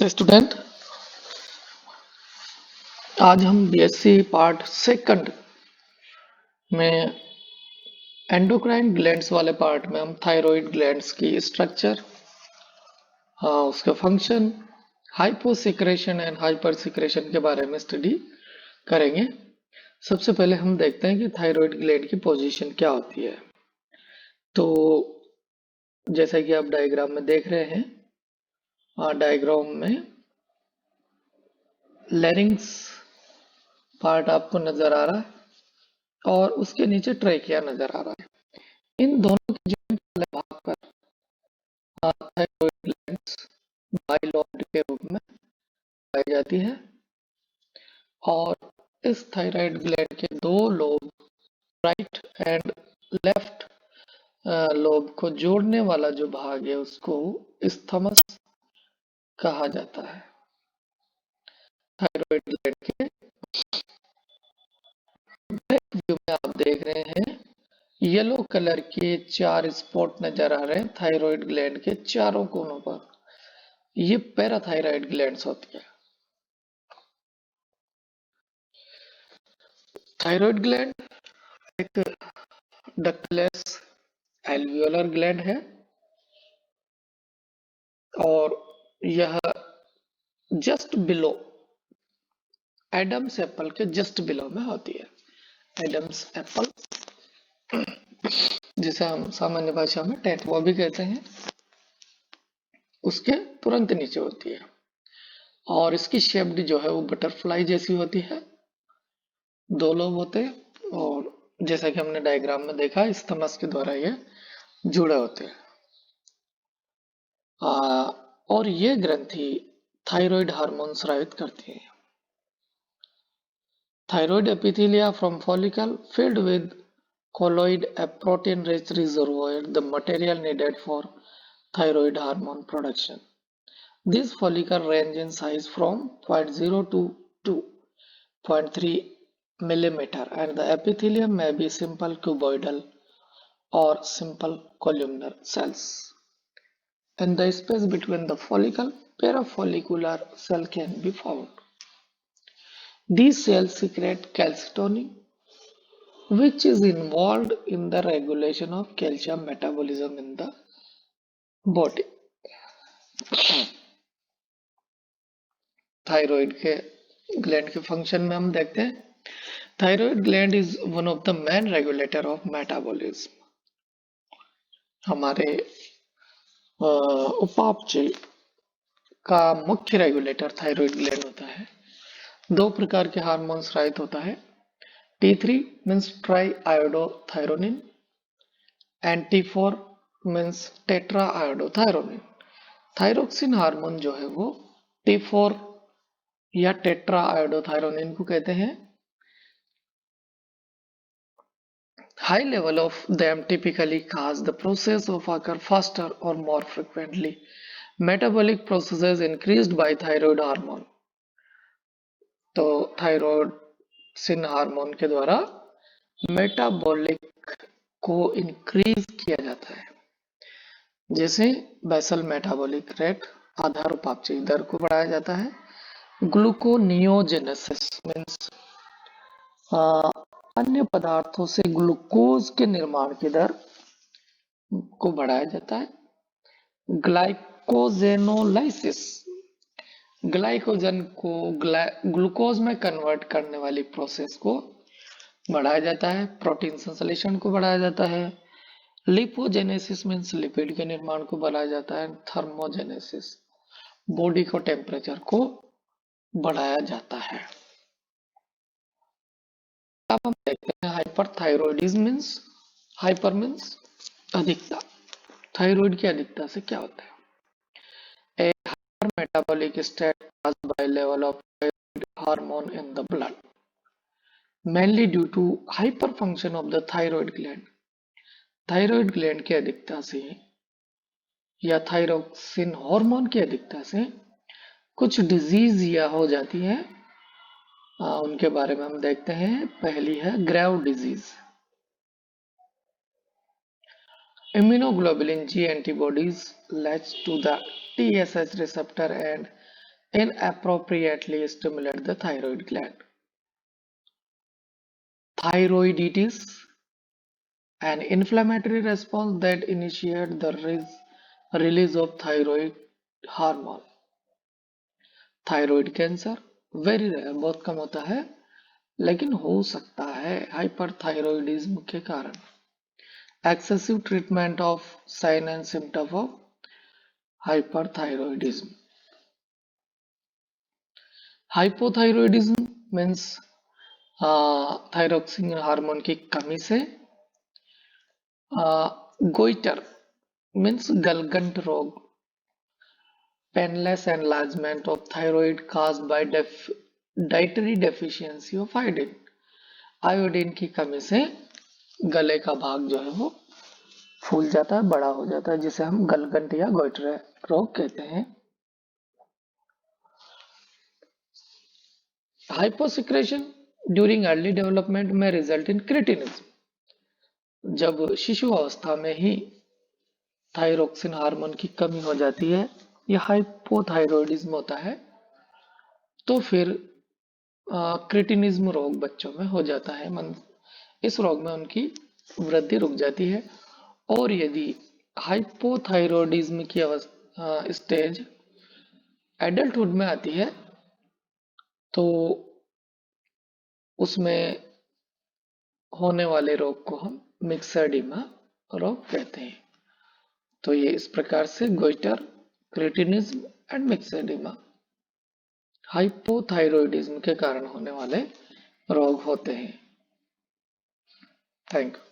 Student, आज हम BSc part second में एंडोक्राइन ग्लैंड्स वाले पार्ट में हम थायराइड ग्लैंड्स की स्ट्रक्चर, उसका function, hyposecretion and hyper secretion के बारे में स्टडी करेंगे। सबसे पहले हम देखते हैं कि थायराइड ग्लैंड की पोजीशन क्या होती है। तो जैसा कि आप डायग्राम में देख रहे हैं, डायग्राम में लैरिंग्स पार्ट आपको नजर आ रहा है और उसके नीचे ट्रेकिया नजर आ रहा है। इन दोनों के जॉइंट वाले भाग पर थायराइड ग्लैंड्स बाइलोब के रूप में पाई जाती है और इस थायराइड ग्लैंड के दो lobe, right and left lobe को जोड़ने वाला जो भाग है उसको इस्थमस कहा जाता है। थायराइड ग्लैंड के बैक व्यू में आप देख रहे हैं, येलो कलर के 4 स्पॉट नजर आ रहे हैं थायराइड ग्लैंड के चारों कोनों पर। ये पैराथायराइड ग्लैंड्स होती है। थायराइड ग्लैंड एक डक्टलेस एल्वियोलर ग्लैंड है और यह जस्ट बिलो एडम्स एप्पल के जस्ट बिलो में होती है। एडम्स एप्पल, जिसे हम सामान्य भाषा में टेटवा भी कहते हैं, उसके तुरंत नीचे होती है और इसकी शेप जो है वो बटरफ्लाई जैसी होती है। दो लोब होते हैं और जैसा कि हमने डायग्राम में देखा, इस्थमस के द्वारा ये जुड़े होते हैं। और ये ग्रंथि थायराइड हार्मोन स्रावित करती है। Thyroid epithelia from follicle filled with colloid, a protein-rich reservoir, the material needed for thyroid hormone production. These follicles range in size from 0.0 to 2.3 millimeter, and the epithelium may be simple cuboidal or simple columnar cells. In the space between the follicle, parafollicular cell can be found. These cells secrete calcitonin, which is involved in the regulation of calcium metabolism in the body. Thyroid के gland के function में हम देखते हैं, thyroid gland is one of the main regulator of metabolism. हमारे उपापचय का मुख्य रेगुलेटर थायराइड ग्लैंड होता है। दो प्रकार के हार्मोन स्रावित होता है। T3 means triiodothyronine and T4 means tetraiodothyronine. Thyroxine hormone जो है वो T4 या टेट्राआयोडोथायरोनिन को कहते हैं। High level of them typically cause the process of occur faster or more frequently. Metabolic processes increased by thyroid hormone. तो thyroxine hormone के द्वारा मेटाबॉलिक को इंक्रीज किया जाता है, जैसे बेसल मेटाबॉलिक रेट, आधार उपापचय दर को बढ़ाया जाता है। ग्लूकोनियोजेनेसिस मीन्स अन्य पदार्थों से ग्लूकोज के निर्माण की दर को बढ़ाया जाता है। ग्लाइकोजेनोलाइसिस, ग्लाइकोजन को ग्लूकोज में कन्वर्ट करने वाली प्रोसेस को बढ़ाया जाता है। प्रोटीन संश्लेषण को बढ़ाया जाता है। लिपोजेनेसिस मीन्स लिपिड के निर्माण को बढ़ाया जाता है। थर्मोजेनेसिस, बॉडी को टेम्परेचर को बढ़ाया जाता है। अब हम देखते हैं हाइपरथायरॉयडिज्म मीन्स, हाइपर मीन्स अधिकता। थायराइड की अधिकता से क्या होता है? A hypermetabolic state caused by level of thyroid hormone in the blood, mainly due to hyperfunction of the thyroid gland. Thyroid gland की अधिकता से या थायरोक्सिन हार्मोन की अधिकता से कुछ डिजीज या हो जाती है। उनके बारे में हम देखते हैं। पहली है Graves disease. Immunoglobulin G antibodies latch to the TSH receptor and inappropriately stimulate the thyroid gland. Thyroiditis, an inflammatory response that initiates the release of thyroid hormone. Thyroid cancer very rare, बहुत कम होता है, लेकिन हो सकता है hyperthyroidism के कारण। Excessive treatment of sine and symptom of hyperthyroidism. Hypothyroidism means thyroxine hormone की कमी से। गोइटर मीन्स गलगंट रोग, painless enlargement of thyroid caused by dietary deficiency of iodine। Iodine की कमी से गले का भाग जो है वो फूल जाता है, बड़ा हो जाता है, जिसे हम गलगंट या गोइटर रोग कहते हैं। हाइपोसिक्रेशन ड्यूरिंग अर्ली डेवलपमेंट में रिजल्ट इन क्रिटिनिज्म। जब शिशु अवस्था में ही थायरोक्सिन हार्मोन की कमी हो जाती है या हाइपोथायरॉयडिज्म होता है, तो फिर क्रिटिनिज्म रोग बच्चों में हो जाता है। इस रोग में उनकी वृद्धि रुक जाती है। और यदि हाइपोथायरॉयडिज्म की स्टेज एडल्टहुड में आती है तो उसमें होने वाले रोग को हम मिक्सएडिमा रोग कहते हैं। तो ये इस प्रकार से गोइटर, क्रिटिनिज्म एंड मिक्सएडिमा हाइपोथायरॉयडिज्म के कारण होने वाले रोग होते हैं। Thank you.